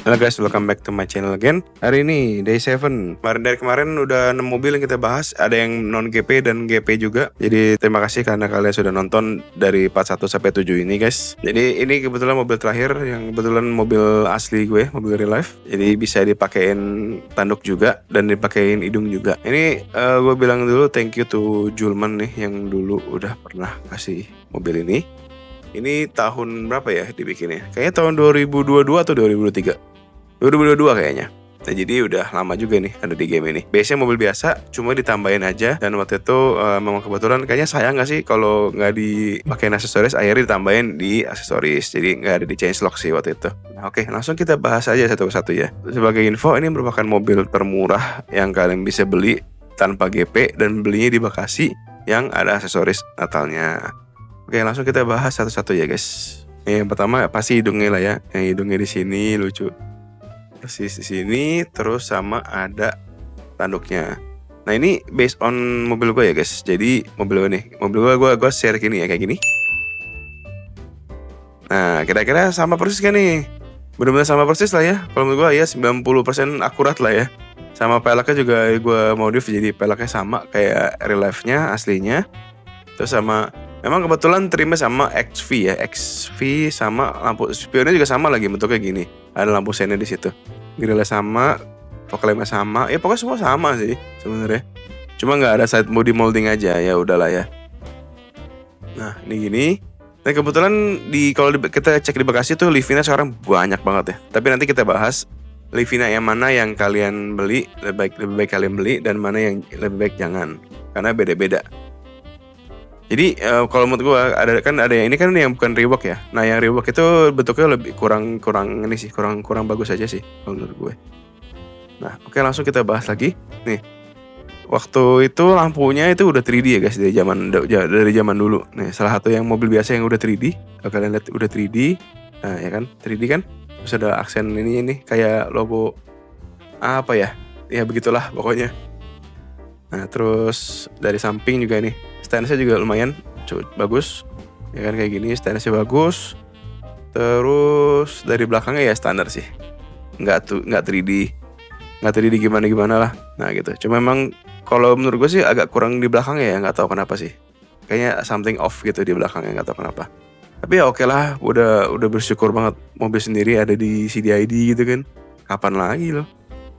Halo guys, welcome back to my channel again. Hari ini day 7. Dari kemarin udah 6 mobil yang kita bahas. Ada yang non GP dan GP juga. Jadi terima kasih karena kalian sudah nonton dari part 1 sampai 7 ini guys. Jadi ini kebetulan mobil terakhir, yang kebetulan mobil asli gue, mobil real life. Jadi bisa dipakein tanduk juga dan dipakein hidung juga. Ini gue bilang dulu thank you to Julman nih yang dulu udah pernah kasih mobil ini. Ini tahun berapa ya dibikinnya? Kayaknya tahun 2022 atau 2023. 2022 kayaknya. Nah jadi udah lama juga nih ada di game ini. Biasanya mobil biasa, cuma ditambahin aja. Dan waktu itu memang kebetulan kayaknya sayang gak sih kalau nggak dipakein aksesoris, akhirnya ditambahin di aksesoris. Jadi nggak ada di change lock sih waktu itu. Nah, oke, langsung kita bahas aja satu-satu ya. Sebagai info, ini merupakan mobil termurah yang kalian bisa beli tanpa GP dan belinya di Bekasi yang ada aksesoris Natalnya. Oke, langsung kita bahas satu-satu ya guys. Yang pertama pasti hidungnya lah ya. Yang hidungnya di sini lucu. Persis di sini, terus sama ada tanduknya. Nah ini based on mobil gue ya guys. Jadi mobil gue nih, gue share gini ya, kayak gini. Nah kira-kira sama persis kan nih? Bener-bener sama persis lah ya. Kalau menurut gue ya 90% akurat lah ya. Sama peleknya juga gue modif jadi peleknya sama kayak real life-nya aslinya. Terus sama, memang kebetulan trimnya sama XV ya, XV sama lampu spionnya juga sama lagi bentuknya gini. Ada lampu sennya di situ. Grillnya sama, fog lampnya sama. Ya pokoknya semua sama sih sebenarnya. Cuma nggak ada side body molding aja, ya udahlah ya. Nah ini gini. Nah kebetulan kalau kita cek di Bekasi tuh Livina sekarang banyak banget ya. Tapi nanti kita bahas Livina yang mana yang kalian beli lebih baik kalian beli dan mana yang lebih baik jangan, karena beda-beda. Jadi kalau menurut gue ada yang ini kan yang bukan rework ya. Nah yang rework itu bentuknya lebih kurang ini sih, kurang bagus aja sih kalau menurut gue. Nah oke, langsung kita bahas lagi. Nih waktu itu lampunya itu udah 3D ya guys, dari zaman dulu. Nih salah satu yang mobil biasa yang udah 3D. Kalau kalian lihat udah 3D. Nah ya kan 3D kan. Terus ada aksen ini kayak logo apa ya? Ya begitulah pokoknya. Nah terus dari samping juga nih, stainlessnya juga lumayan bagus ya kan, kayak gini stainlessnya bagus. Terus dari belakangnya ya standar sih, nggak 3D gimana lah. Nah gitu, cuma memang kalau menurut gue sih agak kurang di belakangnya ya, nggak tahu kenapa sih, kayaknya something off gitu di belakangnya, nggak tahu kenapa. Tapi ya oke lah, udah bersyukur banget mobil sendiri ada di CDID gitu kan, kapan lagi loh.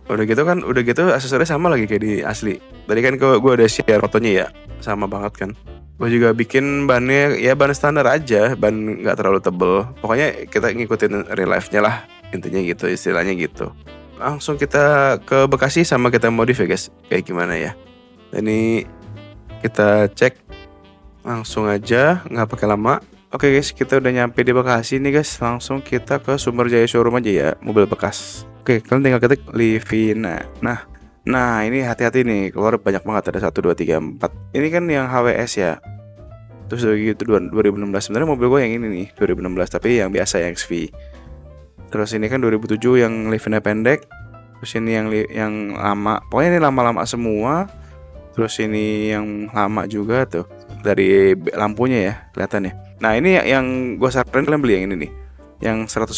Udah gitu aksesoris sama lagi kayak di asli. Tadi kan gue udah share fotonya ya, sama banget kan. Gue juga bikin bannya ya ban standar aja, ban nggak terlalu tebel. Pokoknya kita ngikutin real life-nya lah, intinya gitu, istilahnya gitu. Langsung kita ke Bekasi sama kita modif ya guys, kayak gimana ya. Ini kita cek langsung aja, nggak pakai lama. Oke guys, kita udah nyampe di Bekasi nih guys. Langsung kita ke Sumberjaya Showroom aja ya, mobil bekas. Oke, kalian tinggal ketik Livina. Nah ini hati-hati nih, keluar banyak banget, ada 1, 2, 3, 4. Ini kan yang HWS ya. Terus gitu 2016. Sebenarnya mobil gue yang ini nih 2016, tapi yang biasa yang XV. Terus ini kan 2007 yang Livina pendek. Terus ini yang lama. Pokoknya ini lama-lama semua. Terus ini yang lama juga tuh, dari lampunya ya kelihatan ya. Nah ini yang gue saranin kalian beli yang ini nih, yang 110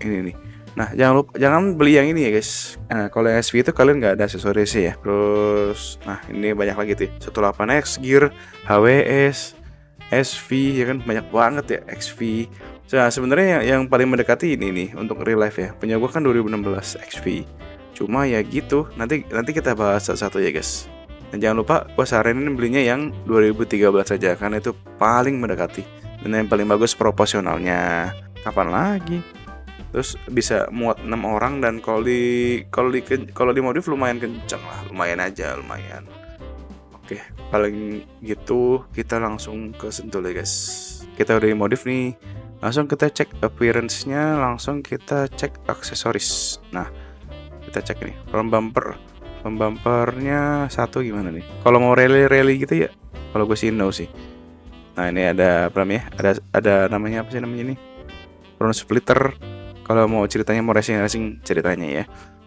ini nih. Nah jangan beli yang ini ya guys. Nah kalau yang SV itu kalian nggak ada aksesorisnya ya. Terus nah ini banyak lagi tuh, 18X Gear, HWS, SV ya kan, banyak banget ya, XV. Nah sebenarnya yang paling mendekati ini nih untuk real life ya, punya gue kan 2016 XV. Cuma ya gitu, nanti kita bahas satu-satu ya guys. Dan jangan lupa gue saranin belinya yang 2013 saja, karena itu paling mendekati dan yang paling bagus proporsionalnya. Kapan lagi? Terus bisa muat 6 orang, dan kalau di modif lumayan kenceng lah, lumayan. Oke, paling gitu kita langsung ke Sentul ya guys. Kita udah modif nih, langsung kita cek appearance-nya, langsung kita cek aksesoris. Nah, kita cek nih front bumpernya satu gimana nih. Kalau mau rally gitu ya, kalau gue sih no sih. Nah ini ada apa namanya, ada namanya apa sih namanya ini, front splitter. Kalau mau ceritanya, mau racing ceritanya ya.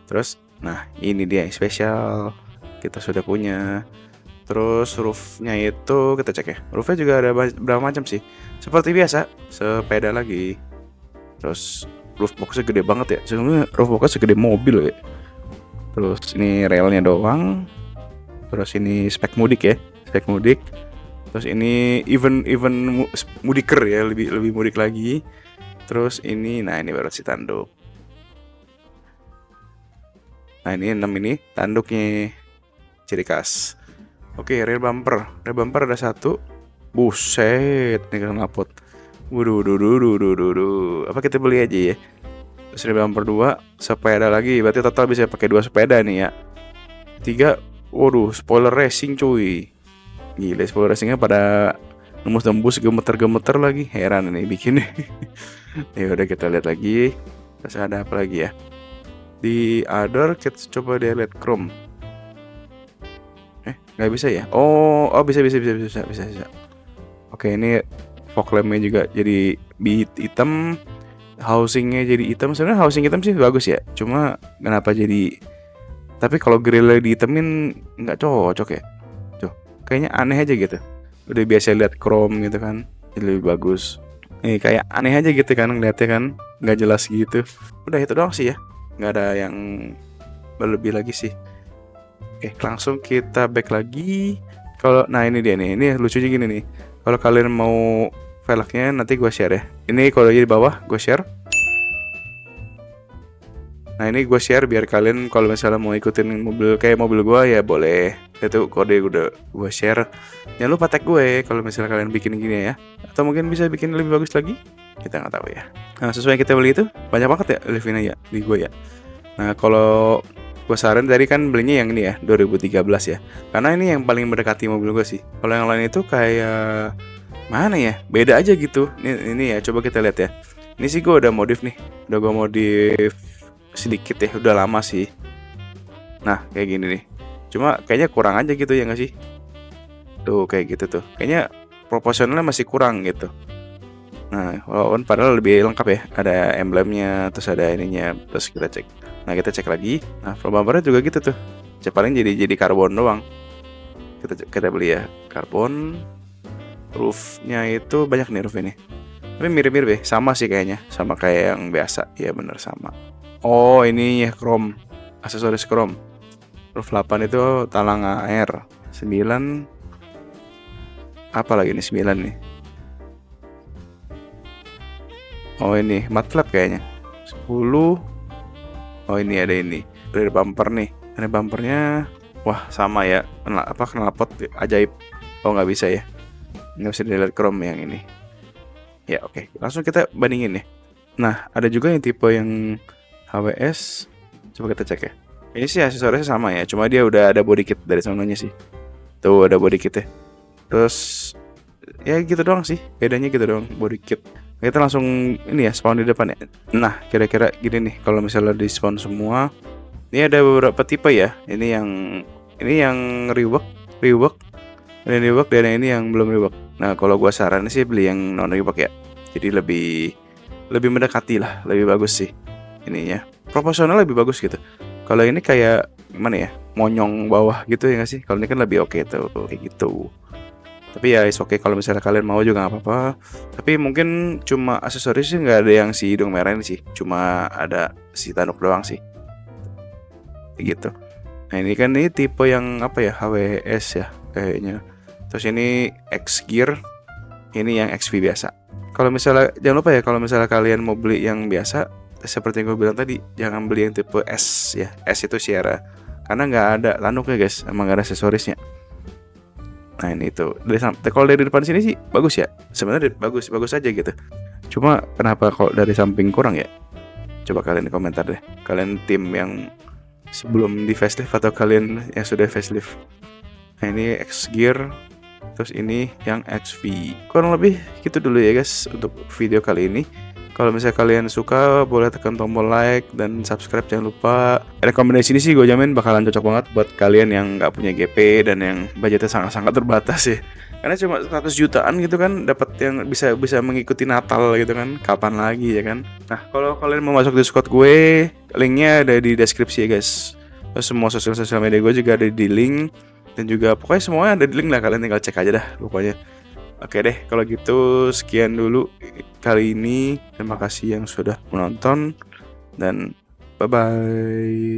Terus nah ini dia yang spesial kita sudah punya. Terus roofnya itu kita cek ya, roofnya juga ada berapa macam sih, seperti biasa sepeda lagi. Terus roof boxnya gede banget ya. Sebenarnya roof boxnya segede mobil ya. Terus ini railnya doang. Terus ini spek mudik ya, spek mudik. Terus ini even mudiker ya, lebih mudik lagi. Terus ini, nah ini baru si tanduk. Nah ini 6 ini tanduknya ciri khas. Oke, rear bumper ada 1. Buset, nih knalpot. Waduh. Apa kita beli aja ya? Terus rear bumper 2, sepeda lagi. Berarti total bisa pakai 2 sepeda nih ya. 3, waduh, spoiler racing cuy. Gila, spoiler racingnya pada nembus gemeter lagi. Heran ini bikinnya. Ya udah kita lihat lagi. Terus ada apa lagi ya? Di other kita coba dia lihat chrome. Nggak bisa ya? Oh bisa. Oke, ini fog lampnya juga jadi beat hitam, housingnya jadi hitam. Sebenarnya housing hitam sih bagus ya. Cuma kenapa jadi? Tapi kalau grillnya dihitamin nggak cocok ya. Tuh, kayaknya aneh aja gitu. Udah biasa lihat chrome gitu kan, jadi lebih bagus. Kayak aneh aja gitu kan ngeliatnya kan, nggak jelas gitu. Udah itu doang sih ya. Nggak ada yang berlebih lagi sih. Oke, langsung kita back lagi. Nah ini dia nih, ini lucunya gini nih. Kalau kalian mau velgnya nanti gue share ya. Ini kalau di bawah gue share. Nah ini gue share biar kalian kalau misalnya mau ikutin mobil kayak mobil gue ya boleh. Itu kode udah gue share. Jangan lupa tag gue kalau misalnya kalian bikin gini ya. Atau mungkin bisa bikin lebih bagus lagi. Kita nggak tahu ya. Nah sesuai yang kita beli itu banyak banget ya Livina ya di gue ya. Nah kalau gue saran tadi kan belinya yang ini ya 2013 ya. Karena ini yang paling mendekati mobil gue sih. Kalau yang lain itu kayak mana ya? Beda aja gitu. Ini ya coba kita lihat ya. Ini sih gue udah modif nih. Udah gue modif sedikit ya, udah lama sih. Nah kayak gini nih. Cuma kayaknya kurang aja gitu ya nggak sih? Tuh kayak gitu tuh. Kayaknya proporsionalnya masih kurang gitu. Nah walaupun padahal lebih lengkap ya. Ada emblemnya, terus ada ininya. Terus kita cek. Nah kita cek lagi. Nah floor bumpernya juga gitu tuh. Paling jadi karbon doang. Kita beli ya karbon. Roofnya itu banyak nih roof ini. Tapi mirip-mirip ya. Sama sih kayaknya. Sama kayak yang biasa. Iya bener sama. Oh ini ya chrome, aksesoris chrome. Roof 8 itu talang air. 9 apa lagi nih 9 nih. Oh ini mud flap kayaknya. 10. Oh ini ada ini rear bumper nih. Rear bumpernya wah sama ya. Knalpot ajaib. Oh nggak bisa ya. Nggak bisa dilihat chrome yang ini. Ya oke. Langsung kita bandingin ya. Nah ada juga yang tipe yang HWS. Coba kita cek ya. Ini sih aksesorisnya sama ya. Cuma dia udah ada body kit dari sononya sih. Tuh ada body kit ya. Terus ya gitu doang sih. Bedanya gitu doang body kit. Kita langsung ini ya spawn di depan ya. Nah kira-kira gini nih. Kalau misalnya di spawn semua. Ini ada beberapa tipe ya. Ini yang rework. Dan rework dan ini yang belum rework. Nah kalau gua saran sih beli yang non rework ya. Jadi lebih mendekati lah. Lebih bagus sih. Ininya proporsional lebih bagus gitu. Kalau ini kayak gimana ya, monyong bawah gitu ya nggak sih? Kalau ini kan lebih oke tuh kayak gitu. Tapi ya is oke kalau misalnya kalian mau juga nggak apa-apa. Tapi mungkin cuma aksesoris sih nggak ada yang si hidung merah ini sih. Cuma ada si tanduk doang sih. Kayak gitu. Nah ini kan ini tipe yang apa ya, HWS ya kayaknya. Terus ini X Gear, ini yang XV biasa. Kalau misalnya jangan lupa ya kalau misalnya kalian mau beli yang biasa. Seperti yang gue bilang tadi, jangan beli yang tipe S ya. S itu Sierra. Karena nggak ada tanduknya guys, emang nggak ada aksesorisnya. Nah ini tuh. Kalau dari depan sini sih bagus ya. Sebenarnya bagus aja gitu. Cuma kenapa kalau dari samping kurang ya? Coba kalian komentar deh. Kalian tim yang sebelum di facelift atau kalian yang sudah facelift. Nah ini X Gear. Terus ini yang XV. Kurang lebih gitu dulu ya guys untuk video kali ini. Kalau misalnya kalian suka, boleh tekan tombol like dan subscribe, jangan lupa. Rekomendasi ini sih gue jamin bakalan cocok banget buat kalian yang nggak punya GP dan yang budgetnya sangat-sangat terbatas ya. Karena cuma 100 jutaan gitu kan, dapat yang bisa mengikuti Natal gitu kan, kapan lagi ya kan. Nah kalau kalian mau masuk Discord gue, linknya ada di deskripsi ya guys. Terus semua sosial media gue juga ada di link. Dan juga pokoknya semuanya ada di link lah, kalian tinggal cek aja dah pokoknya. Oke deh, kalau gitu sekian dulu kali ini. Terima kasih yang sudah menonton dan bye bye.